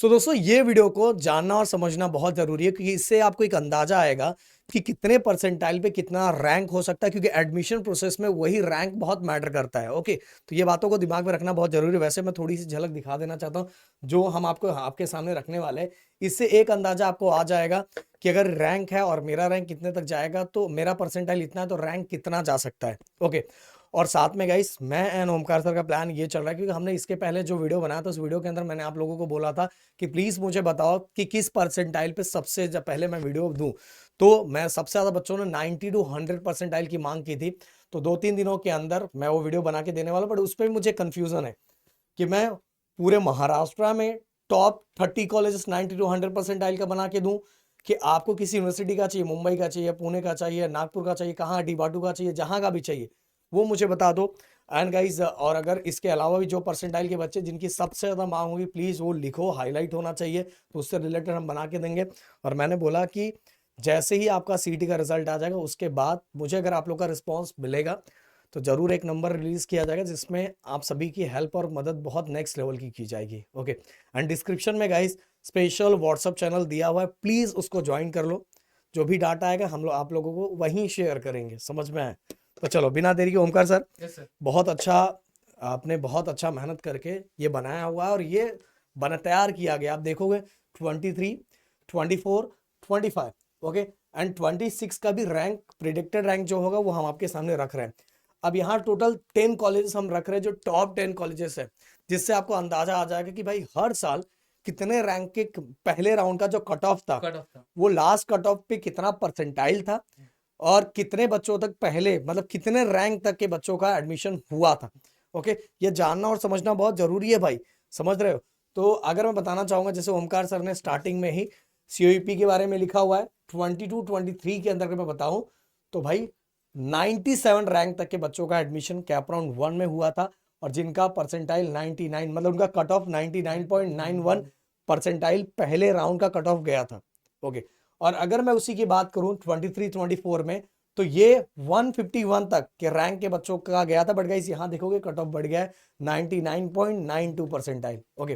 सो दोस्तों ये वीडियो को जानना और समझना बहुत जरूरी है, क्योंकि इससे आपको एक अंदाजा आएगा कि कितने परसेंटाइल पे कितना रैंक हो सकता है, क्योंकि एडमिशन प्रोसेस में वही रैंक बहुत मैटर करता है। ओके, तो ये बातों को दिमाग में रखना बहुत जरूरी है। वैसे मैं थोड़ी सी झलक दिखा देना चाहता हूँ जो हम आपको आपके सामने रखने वाले हैं। इससे एक अंदाजा आपको आ जाएगा कि अगर रैंक है और मेरा रैंक कितने तक जाएगा, तो मेरा परसेंटाइल इतना है तो रैंक कितना जा सकता है। ओके, और साथ में गाइस मैं एंड ओमकार सर का प्लान ये चल रहा है, क्योंकि हमने इसके पहले जो वीडियो बनाया था उस वीडियो के अंदर मैंने आप लोगों को बोला था कि प्लीज मुझे बताओ कि किस परसेंटाइल पे सबसे जब पहले मैं वीडियो दूं। तो मैं सबसे ज्यादा बच्चों ने 90 टू 100 परसेंटाइल की मांग की थी। तो 2-3 दिनों के अंदर मैं वो वीडियो बना के देने वाला, बट उस पर मुझे कंफ्यूजन है कि मैं पूरे महाराष्ट्र में टॉप 30 कॉलेजेस 90 टू 100 परसेंटाइल का बना के दूं, कि आपको किसी यूनिवर्सिटी का चाहिए, मुंबई का चाहिए, पुणे का चाहिए, नागपुर का चाहिए, कहाँ डीबाटू का चाहिए, जहां का भी चाहिए वो मुझे बता दो। एंड गाइज, और अगर इसके अलावा भी जो परसेंटाइल के बच्चे जिनकी सबसे ज्यादा मांग होगी, प्लीज वो लिखो, हाईलाइट होना चाहिए, तो उससे रिलेटेड हम बना के देंगे। और मैंने बोला कि जैसे ही आपका सीटी का रिजल्ट आ जाएगा उसके बाद मुझे अगर आप लोग का रिस्पॉन्स मिलेगा तो जरूर एक नंबर रिलीज किया जाएगा जिसमें आप सभी की हेल्प और मदद बहुत नेक्स्ट लेवल की जाएगी। ओके, एंड डिस्क्रिप्शन में गाइज स्पेशल व्हाट्सअप चैनल दिया हुआ है, प्लीज उसको ज्वाइन कर लो। जो भी डाटा आएगा हम लोग आप लोगों को वहीं शेयर करेंगे, समझ में आए? तो चलो बिना देरी के ओमकार सर, यस सर। बहुत अच्छा, आपने बहुत अच्छा मेहनत करके ये बनाया हुआ है और ये बना तैयार किया गया। आप देखोगे 23, 24, 25, ओके, एंड 26 का भी रैंक, प्रिडिक्टेड रैंक जो होगा वो हम आपके सामने रख रहे हैं। अब यहाँ टोटल 10 कॉलेजेस हम रख रहे हैं जो टॉप 10 कॉलेजेस है, जिससे आपको अंदाजा आ जाएगा कि भाई हर साल कितने रैंक के पहले राउंड का जो कट ऑफ था कट ऑफ था। वो लास्ट कट ऑफ पे कितना परसेंटाइल था, और कितने बच्चों तक पहले, मतलब कितने रैंक तक के बच्चों का एडमिशन हुआ था। ओके, ये जानना और समझना बहुत जरूरी है भाई, समझ रहे हो? तो अगर मैं बताना चाहूंगा, जैसे ओमकार सर ने स्टार्टिंग में ही सीओईपी के बारे में लिखा हुआ है, 22-23 के अंदर मैं बताऊं तो भाई 97 रैंक तक के बच्चों का एडमिशन कैप राउंड 1 में हुआ था, और जिनका परसेंटाइल 99, मतलब उनका कट ऑफ 99.91 परसेंटाइल पहले राउंड का कट ऑफ गया था। ओके, और अगर मैं उसी की बात करूं 23-24 में, तो ये 151 तक के रैंक के बच्चों का गया था, बट गाइस यहां देखोगे कट ऑफ बढ़ गया है 99.92 परसेंटाइल। ओके,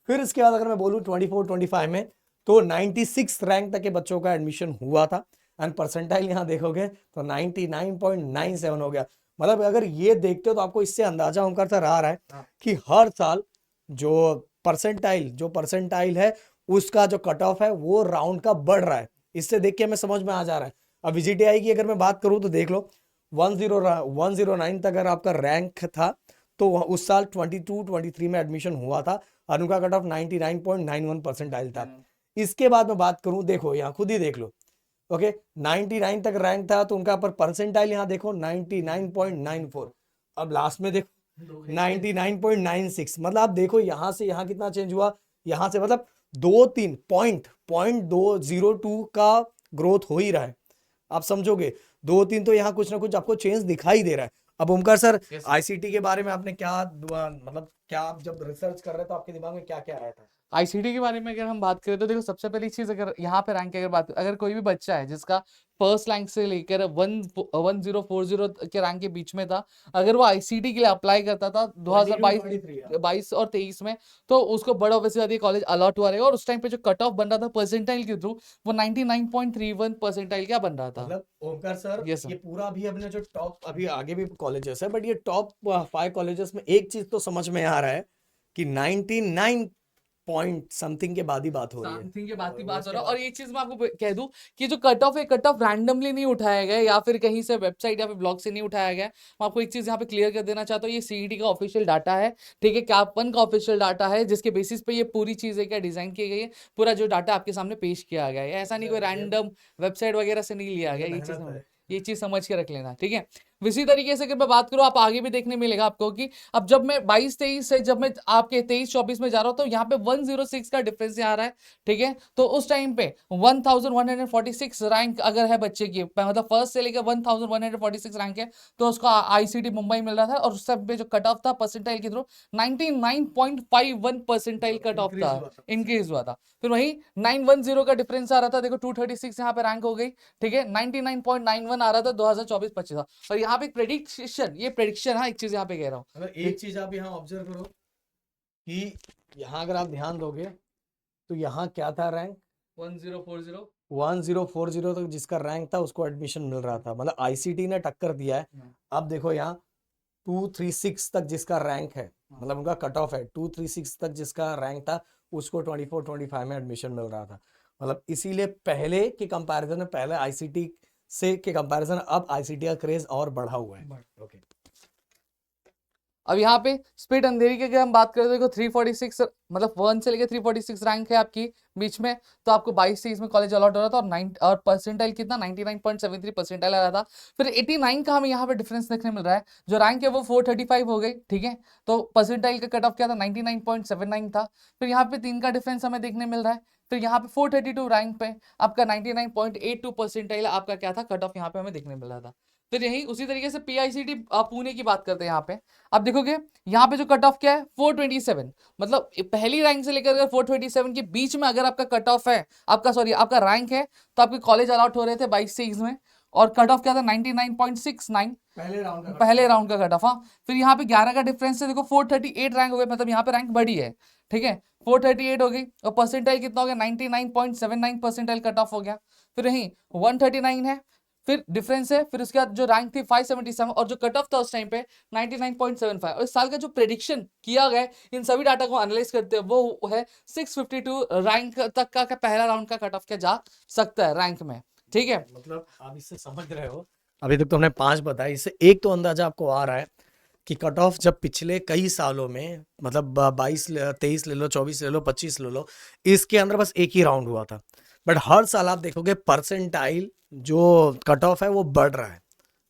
फिर इसके बाद अगर मैं बोलूं 24-25 में, तो 96 रैंक तक के बच्चों का एडमिशन हुआ था, एंड परसेंटाइल यहां देखोगे तो 99.97 हो गया। मतलब अगर ये देखते हो तो आपको इससे अंदाजा होकर सर आ रहा है कि हर साल जो परसेंटाइल है उसका जो कट ऑफ है वो राउंड का बढ़ रहा है। इससे देख के हमें समझ में आ जा रहा है। अब VGTI की अगर मैं बात करूं तो देख लो 109 तक अगर आपका रैंक था, तो उस साल 22-23 में एडमिशन हुआ था, और उनका कट ऑफ 99.91 परसेंटाइल था। इसके बाद मैं बात करूं, देखो यहाँ खुद ही देख लो, ओके, 99 तक रैंक था तो उनका पर परसेंटाइल यहाँ देखो 99.94। अब लास्ट में देखो 99.96, मतलब आप देखो यहाँ से यहाँ कितना चेंज हुआ, यहाँ से मतलब 2-3 .202 का ग्रोथ हो ही रहा है। आप समझोगे 2-3 तो यहाँ कुछ ना कुछ आपको चेंज दिखाई दे रहा है। अब ओमकार सर, यस। आईसीटी के बारे में आपने क्या मतलब क्या आप जब रिसर्च कर रहे तो आपके दिमाग में क्या क्या आया था? आईसीटी के बारे में अगर हम बात करें तो देखो, सबसे पहली चीज, अगर यहाँ पे रैंक की अगर बात, अगर कोई भी बच्चा है जिसका फर्स्ट रैंक से लेकर 1040 के रैंक के बीच में था, अगर वो आईसीटी के लिए अप्लाई करता था 2022 और 23 में, तो उसको बड़ा ऑब्वियसली कॉलेज अलॉट हुआ रहेगा, और उस टाइम पे जो कट ऑफ बन रहा था परसेंटाइल के थ्रू, वो 99.31 परसेंटाइल क्या बन रहा था। मतलब ओमकार सर, यस ये सर। पूरा अभी अपने जो टॉप, अभी आगे भी कॉलेजेस है, बट ये टॉप 5 कॉलेजेस में एक चीज तो समझ में आ रहा है कि 99 पॉइंट समथिंग के बाद ही बात हो रही है। समथिंग के बाद की बात हो उसके रहा है। बाद और एक चीज मैं आपको कह दूं कि जो कट ऑफ है, कट ऑफ रैंडमली नहीं उठाया गया या फिर कहीं से वेबसाइट या फिर ब्लॉग से नहीं उठाया गया। मैं आपको एक चीज यहाँ पे क्लियर कर देना चाहता हूँ, ये सीईटी का ऑफिशियल डाटा है, ठीक है, कैप वन का ऑफिशियल डाटा है, जिसके बेसिस पे ये पूरी चीज है क्या डिजाइन की गई है, पूरा जो डाटा आपके सामने पेश किया गया है, ऐसा नहीं कोई रैंडम वेबसाइट वगैरह से नहीं लिया गया। ये चीज समझ के रख लेना, ठीक है। इसी तरीके से अगर मैं बात करूं, आप आगे भी देखने मिलेगा आपको कि अब जब मैं 22-23 से जब मैं आपके 23-24 में जा रहा हूं, तो यहाँ पे 106 का डिफरेंस आ रहा है, ठीक है। तो उस टाइम पे 1146 रैंक अगर है बच्चे की, मतलब फर्स्ट से लेकर 1146 रैंक है, तो उसको आईसीटी मुंबई मिल रहा था, और उस सब पे जो कट ऑफ था परसेंटाइल के थ्रू 99.51 परसेंटाइल कट ऑफ था, इंक्रीज हुआ था। फिर वही 910 का डिफरेंस आ रहा था, देखो 236 यहाँ पे रैंक हो गई, ठीक है। 99.91 आ रहा था 2024-25 का। और यहाँ पे प्रेडिक्शन, ये प्रेडिक्शन, हाँ एक चीज यहाँ पे कह रहा हूँ, अगर एक चीज आप यहाँ ऑब्जर्व करो कि यहाँ अगर आप ध्यान दोगे तो यहाँ क्या था रैंक 1040 1040 तक जिसका रैंक था उसको एडमिशन मिल रहा था, मतलब आईसीटी ने टक्कर दिया है। अब देखो यहाँ 236 तक जिसका रैंक है, मतलब उनका कट ऑफ है 236 तक जिसका रैंक था उसको 24-25 में एडमिशन मिल रहा था। मतलब इसीलिए पहले के कंपैरिजन में, पहले आईसीटी से के कंपैरिजन अब आईसीटी का क्रेज और बढ़ा हुआ है। ओके, अब यहाँ पे स्पीड अंधेरी की अगर हम बात करें तो देखो 346 मतलब 1 से लेकर 346 रैंक है आपकी बीच में, तो आपको 22 से इसमें कॉलेज अलॉट हो रहा था और 9 और परसेंटाइल कितना 99.73 परसेंटाइल आ रहा था। फिर 89 का हमें यहाँ पे डिफरेंस देखने मिल रहा है, जो रैंक है वो 435 हो गई, ठीक है, तो परसेंटाइल का कट ऑफ क्या था 99.79 था। फिर यहाँ पे 3 का डिफरेंस हमें देखने मिल रहा है, फिर यहाँ पे 432 रैंक पे आपका 99.82 परसेंटाइल आपका क्या था कट ऑफ यहाँ पे हमें देखने मिल रहा था। फिर यही उसी तरीके से पीआईसीटी पुणे की बात करते हैं यहाँ पे, आप देखोगे यहाँ पे जो कट ऑफ क्या है 427, मतलब पहली रैंक से लेकर 427 के बीच में अगर आपका कट ऑफ है, आपका सॉरी आपका रैंक है, तो आपके कॉलेज अलॉट हो रहे थे 22-23 में, और कट ऑफ क्या था 99.69 पहले राउंड का कट ऑफ। हाँ, फिर यहाँ पे 11 का डिफरेंस है, देखो 438 रैंक हो गए, मतलब यहाँ पे रैंक बढ़ी है, ठीक है, 438 हो गई, और परसेंटाइल कितना हो गया 99.79 परसेंटाइल कट ऑफ हो गया। फिर यही 139 है, फिर डिफरेंस है, फिर उसके बाद जो रैंक थी 577 और जो कट ऑफ था उस टाइम पे 99.75, और इस साल का जो प्रेडिक्शन किया गया है इन सभी डाटा को एनालाइज करते हैं वो है 652 रैंक तक का पहला राउंड का कट ऑफ क्या जा सकता है रैंक में, ठीक है। मतलब आप इससे समझ रहे हो, अभी तक तो हमने 5 बताए, इससे एक तो अंदाजा आपको आ रहा है कि कट ऑफ जब पिछले कई सालों में, मतलब 22-23 ले लो, 24 ले लो, 25 ले लो, इसके अंदर बस एक ही राउंड हुआ था, बट हर साल आप देखोगे परसेंटाइल जो कट ऑफ है वो बढ़ रहा है,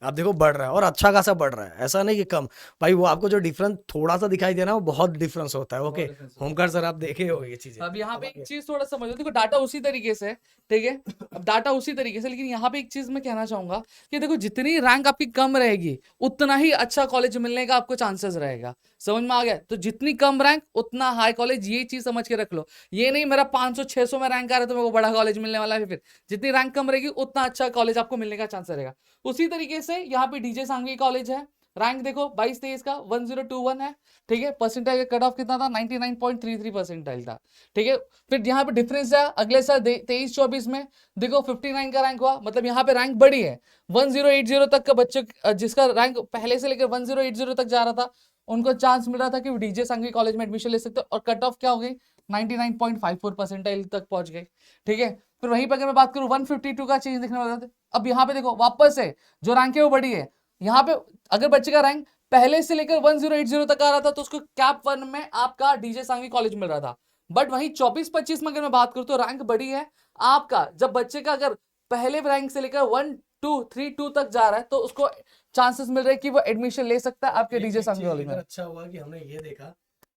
आप देखो बढ़ रहा है और अच्छा खासा बढ़ रहा है, ऐसा नहीं कि कम। भाई वो आपको जो डिफरेंस थोड़ा सा दिखाई दे रहा है वो बहुत डिफरेंस होता है। ओके, होमकर सर आप देखे हो ये चीजें। अब यहाँ पे एक चीज थोड़ा समझो, देखो डाटा उसी तरीके से, ठीक है, अब डाटा उसी तरीके से, लेकिन यहाँ पे एक चीज मैं कहना चाहूंगा कि देखो जितनी रैंक आपकी कम रहेगी उतना ही अच्छा कॉलेज मिलने का आपको चांसेस रहेगा, समझ में आ गया, तो जितनी कम रैंक उतना हाई कॉलेज, ये चीज समझ के रख लो, ये नहीं मेरा 500-600 में रैंक आ रहा है तो मेरे को बड़ा कॉलेज मिलने वाला है, फिर जितनी रैंक कम रहेगी उतना अच्छा कॉलेज आपको मिलने का चांस रहेगा। उसी तरीके से यहाँ पे डीजे सांघवी कॉलेज है, रैंक देखो 22-23 का 1021 है, ठीक है, परसेंटाइल का कट ऑफ कितना था 99.33 परसेंटाइल था, ठीक है। फिर यहाँ पे डिफरेंस है अगले साल 23-24 में, देखो 59 का रैंक हुआ, मतलब यहाँ पे रैंक बढ़ी है, 1080 तक का बच्चे जिसका रैंक पहले से लेकर 1080 तक जा रहा था उनको चांस मिल रहा था कि वो डीजे सांघवी कॉलेज में एडमिशन ले सकते, और कट ऑफ क्या हो गई 99.54 परसेंटाइल तक पहुंच गई, ठीक है। फिर वहीं पर अगर मैं बात करूं 152 का चेंज देखने वाला था, अब यहाँ पे देखो वापस से जो रैंक है वो बढ़ी है, यहाँ पे अगर बच्चे का रैंक पहले से लेकर 1080 तक आ रहा था तो उसको कैप 1 में आपका डीजे सांघवी कॉलेज मिल रहा था, बट वहीं 24-25 में अगर मैं बात करूं तो रैंक बढ़ी है आपका, जब बच्चे का अगर पहले रैंक से लेकर 1-2-3-2 तक जा रहा है तो उसको चांसेस मिल रहे हैं कि वो एडमिशन ले सकता है आपके डीजे सांघवी कॉलेज में। अच्छा हुआ कि हमने ये देखा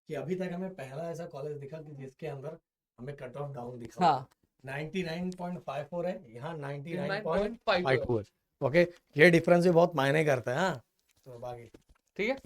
कि अभी तक हमें पहला ऐसा कॉलेज दिखा कि जिसके अंदर हमें कट ऑफ डाउन दिखा। हाँ 99.54 है, यहाँ 99.54 99.54। ओके, ये डिफरेंस भी बहुत मायने करता है। हाँ, तो बाकी ठीक है।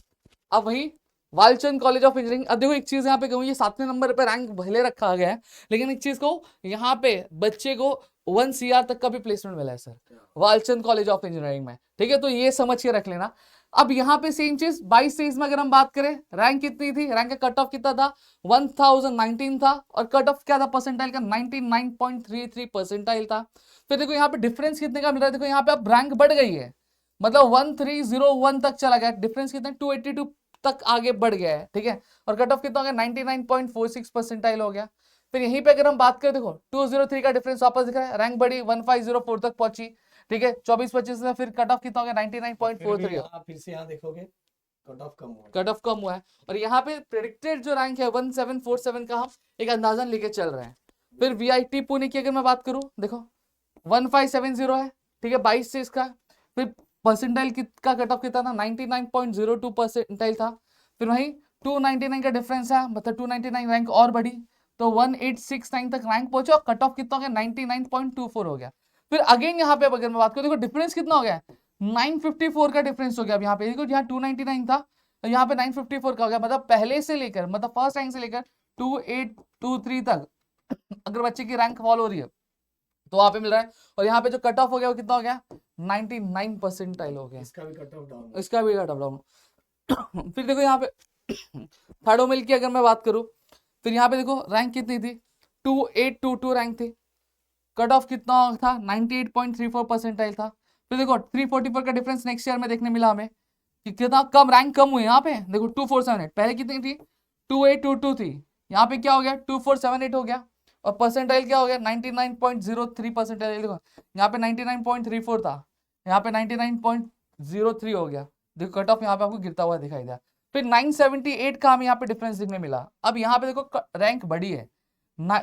अब वही वालचंद कॉलेज ऑफ इंजीनियरिंग, अब देखो एक चीज यहाँ पे कहूँ, ये 7वें नंबर पे रैंक भले रखा गया है, लेकिन एक चीज को यहाँ पे बच्चे को 1 CR तक का भी प्लेसमेंट मिला है sir Walchand college of engineering में, ठीक है, तो ये समझ के रख लेना। अब यहाँ पे सेम चीज 22-23 में अगर हम बात करें, रैंक कितनी थी, रैंक का कट ऑफ कितना था 1019 था, और कट ऑफ क्या था परसेंटाइल का 99.33 परसेंटाइल था। फिर देखो यहाँ पे डिफरेंस कितने का मिल रहा है, देखो यहाँ पे अब रैंक बढ़ गई है, मतलब 1301 तक चला गया, डिफरेंस कितना 282 तक आगे बढ़ गया है, ठीक है, और कट ऑफ कितना हो गया 99.46 परसेंटाइल हो गया। फिर यहीं पे अगर हम बात करें, देखो 203 का डिफरेंस वापस दिख रहा है, रैंक बढ़ी 1504 तक पहुंची, ठीक है, 24-25 में फिर कट ऑफ कितना हो गया 99.43। फिर से यहाँ देखोगे कट ऑफ कम हुआ, कट ऑफ कम हुआ है, और यहाँ पे प्रेडिक्टेड जो रैंक है 1747 का हम एक अंदाजा लेके चल रहे हैं। फिर वीआईटी पुणे की अगर मैं बात करूं, देखो 1570 है, ठीक है, 22 से इसका, फिर परसेंटाइल का कट ऑफ कितना था 99.02 परसेंटाइल था। फिर वही 299 का डिफरेंस है, मतलब 299 रैंक और बढ़ी तो 1869 तक रैंक पहुंचे, और कट ऑफ कितना हो गया 99.24 हो गया। फिर अगेन यहाँ पे अगर मैं बात करूं, देखो डिफरेंस कितना हो गया 954 का डिफरेंस हो गया। अब यहाँ पे देखो, यहाँ 299 था तो यहाँ पे 954 का हो गया, मतलब पहले से लेकर, मतलब फर्स्ट रैंक से लेकर 2823 तक अगर बच्चे की रैंक फॉल हो रही है तो वहां पे मिल रहा है, और यहाँ पे जो कट ऑफ हो गया वो कितना हो गया 99 परसेंटाइल हो गया, इसका भी कट ऑफ डाउन, इसका भी कट ऑफ डाउन। फिर देखो यहाँ पे थर्ड ओमिल की अगर मैं बात करूं, फिर यहाँ पे देखो रैंक कितनी थी 2822 रैंक थे, कट ऑफ कितना था 98.34 परसेंटाइल था। फिर देखो 344 का डिफरेंस नेक्स्ट ईयर में देखने मिला हमें कि कितना कम रैंक कम हुए यहाँ पे, देखो 2478, पहले कितनी थी 2822 थी, यहाँ पे क्या हो गया 2478 हो गया, और परसेंटाइल क्या हो गया 99.03 परसेंटाइल, देखो यहाँ पे 99.34 था, यहाँ पे 99.03 हो गया, देखो कट ऑफ यहाँ पे आपको गिरता हुआ दिखाई दिया। फिर 978 का हमें यहाँ पे डिफरेंस देखने मिला। अब यहाँ पे देखो रैंक बढ़ी है,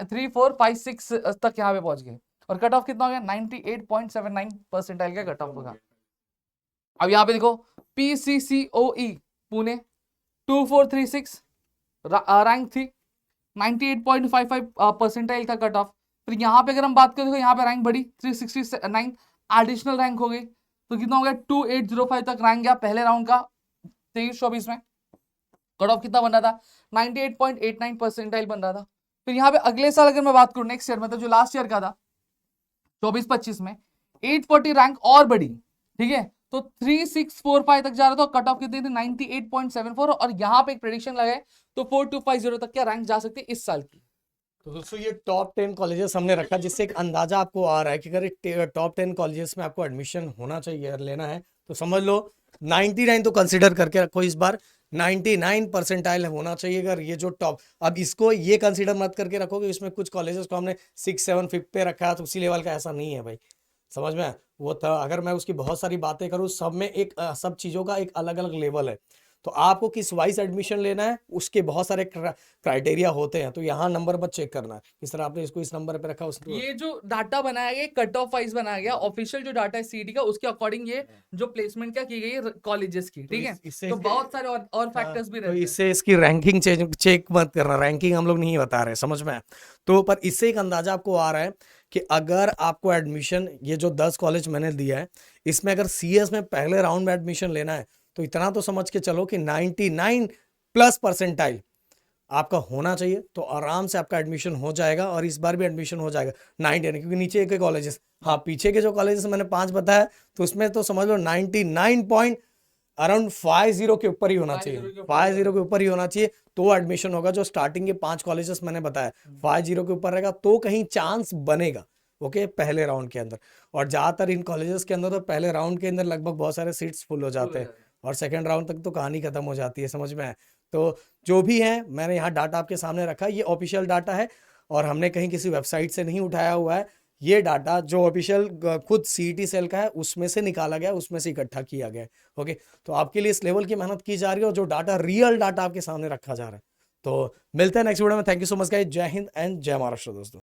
3 4 5 6 तक यहाँ पे पहुंच गए, और कट ऑफ कितना हो गया 98.79 परसेंटाइल का कट ऑफ होगा। अब यहाँ पे देखो PCCOE पुणे 2436 रैंक थी, 98.55 परसेंटाइल का कट ऑफ। फिर यहाँ पे अगर हम बात करें तो यहाँ पे रैंक बढ़ी 369 एडिशनल रैंक हो गई, तो कितना हो गया 2805 तक रैंक गया पहले राउंड का 23-24 में। कट ऑफ कितना बन रहा था 98.89 परसेंटाइल बन रहा था। फिर यहाँ पे अगले साल अगर मैं बात करूँ नेक्स्ट ईयर में, तो जो लास्ट ईयर का था 24-25 में 840 रैंक और बढ़ी, ठीक है, तो 3645 तक जा रहा था, कट ऑफ कितनी थी 98.74, और यहाँ पे एक प्रेडिक्शन लगाए तो 4250 तक क्या रैंक जा सकती है इस साल की। तो दोस्तों ये टॉप 10 कॉलेजेस हमने रखा, जिससे एक अंदाजा आपको आ रहा है कि अगर टॉप 10 कॉलेजेस में आपको एडमिशन होना चाहिए, लेना है, तो समझ लो 99 तो कंसिडर करके रखो इस बार, 99 परसेंटाइल होना चाहिए। अगर ये जो टॉप, अब इसको ये कंसिडर मत करके रखो कि इसमें कुछ कॉलेजेस को हमने 6 7 5 पे रखा है तो उसी लेवल का, ऐसा नहीं है भाई, समझ में वो था। अगर मैं उसकी बहुत सारी बातें करूँ, सब में एक सब चीज़ों का एक अलग अलग लेवल है, तो आपको किस वाइज एडमिशन लेना है उसके बहुत सारे क्राइटेरिया होते हैं, तो यहाँ नंबर मत चेक करना कि सर आपने इसको इस नंबर पे रखा उस ये जो डाटा बनाया गया कट ऑफ वाइज बनाया गया, ऑफिशियल जो डाटा है सीईटी का उसके अकॉर्डिंग ये जो प्लेसमेंट क्या की गई है कॉलेजेस की, ठीक है, इससे तो बहुत सारे और फैक्टर्स भी तो रहते हैं। इससे इसकी रैंकिंग चेक मत करना, रैंकिंग हम लोग नहीं बता रहे, समझ में। तो पर इससे एक अंदाजा आपको आ रहा है कि अगर आपको एडमिशन, ये जो 10 कॉलेज मैंने दिया है, इसमें अगर सीएस में पहले राउंड में एडमिशन लेना है, तो इतना तो समझ के चलो कि 99 प्लस परसेंटाइल आपका होना चाहिए, तो आराम से आपका एडमिशन हो जाएगा, और इस बार भी एडमिशन हो जाएगा 90, क्योंकि नीचे एक कॉलेजेस, हाँ पीछे के जो कॉलेजेस मैंने 5 बताया, तो उसमें तो समझ लो 99 पॉइंट अराउंड 50 के ऊपर ही होना चाहिए, 50 के ऊपर ही होना चाहिए, तो एडमिशन होगा। जो स्टार्टिंग के 5 कॉलेजेस मैंने बताया 50 के ऊपर रहेगा तो कहीं चांस बनेगा, ओके, पहले राउंड के अंदर। और ज़्यादातर इन कॉलेजेस के अंदर तो पहले राउंड के अंदर लगभग बहुत सारे सीट्स फुल हो जाते हैं, और सेकेंड राउंड तक तो कहानी खत्म हो जाती है, समझ में है। तो जो भी है, मैंने यहाँ डाटा आपके सामने रखा, ये ऑफिशियल डाटा है, और हमने कहीं किसी वेबसाइट से नहीं उठाया हुआ है। ये डाटा जो ऑफिशियल खुद सीईटी सेल का है उसमें से निकाला गया, उसमें से इकट्ठा किया गया है, ओके। तो आपके लिए इस लेवल की मेहनत की जा रही है, और जो डाटा रियल डाटा आपके सामने रखा जा रहा है। तो मिलते हैं नेक्स्ट वीडियो में। Thank you so much guys, जय हिंद एंड जय महाराष्ट्र दोस्तों।